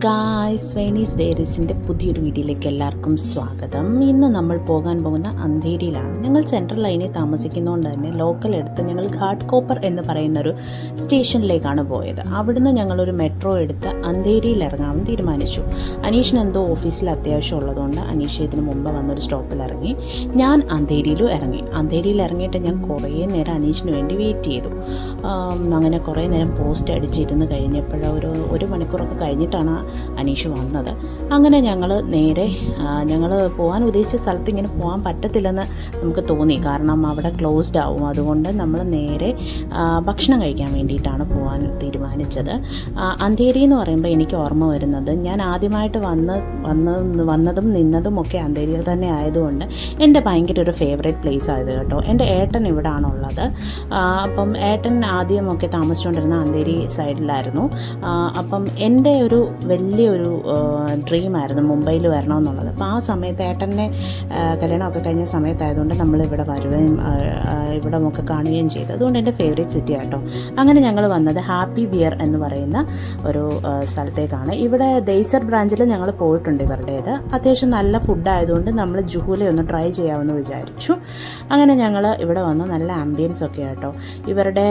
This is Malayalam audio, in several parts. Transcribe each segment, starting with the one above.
ഗായ്സ്, വെനീസ് ഡയറീസിൻ്റെ പുതിയൊരു വീഡിയോയിലേക്ക് എല്ലാവർക്കും സ്വാഗതം. ഇന്ന് നമ്മൾ പോകാൻ പോകുന്ന അന്ധേരിയിലാണ്. ഞങ്ങൾ സെൻട്രൽ ലൈനിൽ താമസിക്കുന്നതുകൊണ്ട് തന്നെ ലോക്കൽ എടുത്ത് ഞങ്ങൾ ഘാട്ട് കോപ്പർ എന്ന് പറയുന്നൊരു സ്റ്റേഷനിലേക്കാണ് പോയത്. അവിടുന്ന് ഞങ്ങളൊരു മെട്രോ എടുത്ത് അന്ധേരിയിൽ ഇറങ്ങാമെന്ന് തീരുമാനിച്ചു. അനീഷിന് എന്തോ ഓഫീസിൽ അത്യാവശ്യം ഉള്ളതുകൊണ്ട് അനീഷ് ഇതിന് മുമ്പ് വന്നൊരു സ്റ്റോപ്പിൽ ഇറങ്ങി. ഞാൻ അന്ധേരിയിലും ഇറങ്ങി. അന്ധേരിയിൽ ഇറങ്ങിയിട്ട് ഞാൻ കുറേ നേരം അനീഷിന് വേണ്ടി വെയിറ്റ് ചെയ്തു. അങ്ങനെ കുറേ നേരം പോസ്റ്റ് അടിച്ചിരുന്ന് കഴിഞ്ഞപ്പോൾ ഒരു മണിക്കൂറൊക്കെ കഴിഞ്ഞിട്ടാണ് അനീഷ് വന്നത്. അങ്ങനെ ഞങ്ങൾ നേരെ ഞങ്ങൾ പോകാൻ ഉദ്ദേശിച്ച സ്ഥലത്ത് ഇങ്ങനെ പോകാൻ പറ്റത്തില്ലെന്ന് നമുക്ക് തോന്നി. കാരണം അവിടെ ക്ലോസ്ഡ് ആവും. അതുകൊണ്ട് നമ്മൾ നേരെ ഭക്ഷണം കഴിക്കാൻ വേണ്ടിയിട്ടാണ് പോകാൻ തീരുമാനിച്ചത്. അന്ധേരി എന്ന് പറയുമ്പോൾ എനിക്ക് ഓർമ്മ വരുന്നത്, ഞാൻ ആദ്യമായിട്ട് വന്നതും നിന്നതും ഒക്കെ അന്ധേരിയിൽ തന്നെ ആയതുകൊണ്ട് എൻ്റെ ഭയങ്കര ഒരു ഫേവറേറ്റ് പ്ലേസ് ആയത് കേട്ടോ. എൻ്റെ ഏട്ടൻ ഇവിടെ ആണുള്ളത്. അപ്പം ഏട്ടൻ ആദ്യമൊക്കെ താമസിച്ചുകൊണ്ടിരുന്ന അന്ധേരി സൈഡിലായിരുന്നു. അപ്പം എൻ്റെ ഒരു വലിയൊരു ഡ്രീമായിരുന്നു മുംബൈയിൽ വരണമെന്നുള്ളത്. അപ്പോൾ ആ സമയത്ത് ഏട്ടൻ്റെ കല്യാണമൊക്കെ കഴിഞ്ഞ സമയത്തായതുകൊണ്ട് നമ്മളിവിടെ വരുകയും ഇവിടെ ഒക്കെ കാണുകയും ചെയ്തു. അതുകൊണ്ട് എൻ്റെ ഫേവറേറ്റ് സിറ്റി ആട്ടോ. അങ്ങനെ ഞങ്ങൾ വന്നത് ഹാപ്പി ബിയർ എന്ന് പറയുന്ന ഒരു സ്ഥലത്തേക്കാണ്. ഇവിടെ ദൈസർ ബ്രാഞ്ചിൽ ഞങ്ങൾ പോയിട്ടുണ്ട്. ഇവരുടേത് അത്യാവശ്യം നല്ല ഫുഡായതുകൊണ്ട് നമ്മൾ ജുഹൂല ഒന്ന് ട്രൈ ചെയ്യാമെന്ന് വിചാരിച്ചു. അങ്ങനെ ഞങ്ങൾ ഇവിടെ വന്ന് നല്ല ആംബിയൻസ് ഒക്കെ ആട്ടോ. ഇവരുടെ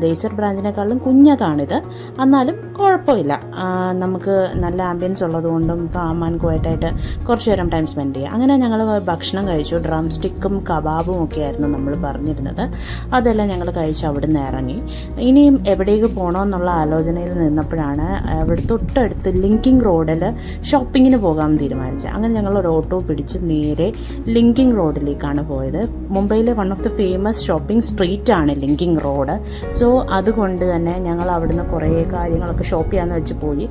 ദൈസർ ബ്രാഞ്ചിനേക്കാളും കുഞ്ഞതാണിത്, എന്നാലും കുഴപ്പമില്ല. നമുക്ക് നല്ല ആംബിയൻസ് ഉള്ളതുകൊണ്ടും കാം ആൻഡ് ക്വയറ്റായിട്ട് കുറച്ച് നേരം ടൈം സ്പെൻഡ് ചെയ്യുക. അങ്ങനെ ഞങ്ങൾ ഭക്ഷണം കഴിച്ചു. ഡ്രം സ്റ്റിക്കും കബാബും ഒക്കെ ആയിരുന്നു നമ്മൾ പറഞ്ഞിരുന്നത്. അതെല്ലാം ഞങ്ങൾ കഴിച്ച് അവിടെ നിന്ന് ഇറങ്ങി. ഇനിയും എവിടേക്ക് പോകണമെന്നുള്ള ആലോചനയിൽ നിന്നപ്പോഴാണ് ഇവിടെ തൊട്ടടുത്ത് ലിങ്കിങ് റോഡിൽ ഷോപ്പിങ്ങിന് പോകാമെന്ന് തീരുമാനിച്ചത്. അങ്ങനെ ഞങ്ങൾ ഒരു ഓട്ടോ പിടിച്ച് നേരെ ലിങ്കിങ് റോഡിലേക്കാണ് പോയത്. മുംബൈയിലെ one of the famous shopping സ്ട്രീറ്റാണ് ലിങ്കിങ് റോഡ്. സോ അതുകൊണ്ട് തന്നെ ഞങ്ങൾ അവിടുന്ന് കുറേ കാര്യങ്ങളൊക്കെ ഷോപ്പ് ചെയ്യാമെന്ന് വെച്ച് പോയി.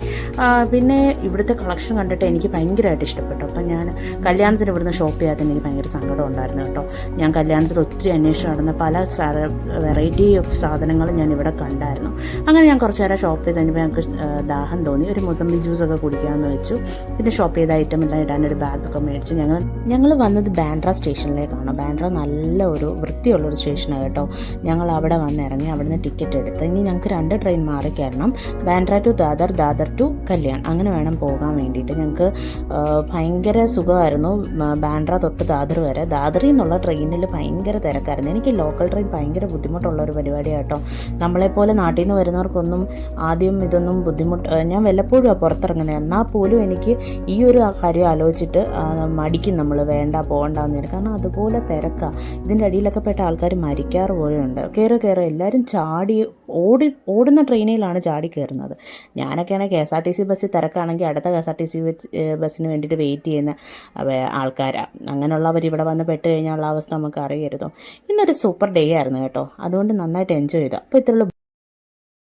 പിന്നെ ഇവിടുത്തെ കളക്ഷൻ കണ്ടിട്ട് എനിക്ക് ഭയങ്കരമായിട്ട് ഇഷ്ടപ്പെട്ടു. അപ്പം ഞാൻ കല്യാണത്തിന് ഇവിടുന്ന് ഷോപ്പ് ചെയ്യാത്തതിന് എനിക്ക് ഭയങ്കര സങ്കടം ഉണ്ടായിരുന്നു കേട്ടോ. ഞാൻ കല്യാണത്തിൽ ഒത്തിരി അന്വേഷിച്ച് നടന്ന പല വെറൈറ്റി ഓഫ് സാധനങ്ങൾ ഞാൻ ഇവിടെ കണ്ടായിരുന്നു. അങ്ങനെ ഞാൻ കുറച്ച് നേരം ഷോപ്പ് ചെയ്ത് കഴിഞ്ഞപ്പോൾ ഞങ്ങൾക്ക് ദാഹം തോന്നി. ഒരു മുസംബി ജ്യൂസൊക്കെ കുടിക്കാമെന്ന് വെച്ചു. പിന്നെ ഷോപ്പ് ചെയ്ത ഐറ്റം എല്ലാം ഇടാനൊരു ബാഗൊക്കെ മേടിച്ചു. ഞങ്ങൾ വന്നത് ബാൻഡ്ര സ്റ്റേഷനിലേക്കാണ്. ബാൻഡ്ര നല്ല ഒരു വൃത്തിയുള്ളൊരു സ്റ്റേഷനാണ് കേട്ടോ. ഞങ്ങൾ അവിടെ വന്നിറങ്ങി. അവിടുന്ന് ടിക്കറ്റ് എടുത്ത് ഇനി ഞങ്ങൾക്ക് 2 ട്രെയിൻ മാറി കയറണം. ബാൻഡ്ര ടു ദാദർ, ദാദർ ടു കല്യാൺ, അങ്ങനെ വേണം പോകാൻ വേണ്ടിയിട്ട്. ഞങ്ങൾക്ക് ഭയങ്കര സുഖമായിരുന്നു. ബാൻഡ്ര തൊട്ട് ദാദർ വരെ. ദാദറിൽ നിന്നുള്ള ട്രെയിനിൽ ഭയങ്കര തിരക്കായിരുന്നു. എനിക്ക് ലോക്കൽ ട്രെയിൻ ഭയങ്കര ബുദ്ധിമുട്ടുള്ള ഒരു പരിപാടിയാട്ടോ. നമ്മളെപ്പോലെ നാട്ടിൽ നിന്ന് വരുന്നവർക്കൊന്നും ആദ്യം ഇതൊന്നും ഞാൻ വല്ലപ്പോഴും പുറത്തിറങ്ങുന്നത്. എന്നാൽ പോലും എനിക്ക് ഈ ഒരു കാര്യം ആലോചിച്ചിട്ട് മടിക്കും നമ്മൾ, വേണ്ട പോകണ്ടെന്ന് വരും. കാരണം അതുപോലെ തിരക്കാണ്. ഇതിൻ്റെ അടിയിലൊക്കെ പെട്ട ആൾക്കാർ മരിക്കാറ് പോലെയുണ്ട്. കയറി എല്ലാവരും ഓടുന്ന ട്രെയിനിലാണ് ചാടി കയറുന്നത്. ഞാനൊക്കെയാണെങ്കിൽ KSRTC ബസ്സിൽ തിരക്കാണെങ്കിൽ അടുത്ത KSRTC ബസ്സിന് വേണ്ടിയിട്ട് വെയിറ്റ് ചെയ്യുന്ന ആൾക്കാരാണ്. അങ്ങനെയുള്ളവർ ഇവിടെ വന്ന് പെട്ട് കഴിഞ്ഞാലുള്ള അവസ്ഥ നമുക്ക് അറിയരുതോ. ഇന്നൊരു സൂപ്പർ ഡേ ആയിരുന്നു കേട്ടോ. അതുകൊണ്ട് നന്നായിട്ട് എൻജോയ് ചെയ്തു. അപ്പോൾ ഇത്രയുള്ള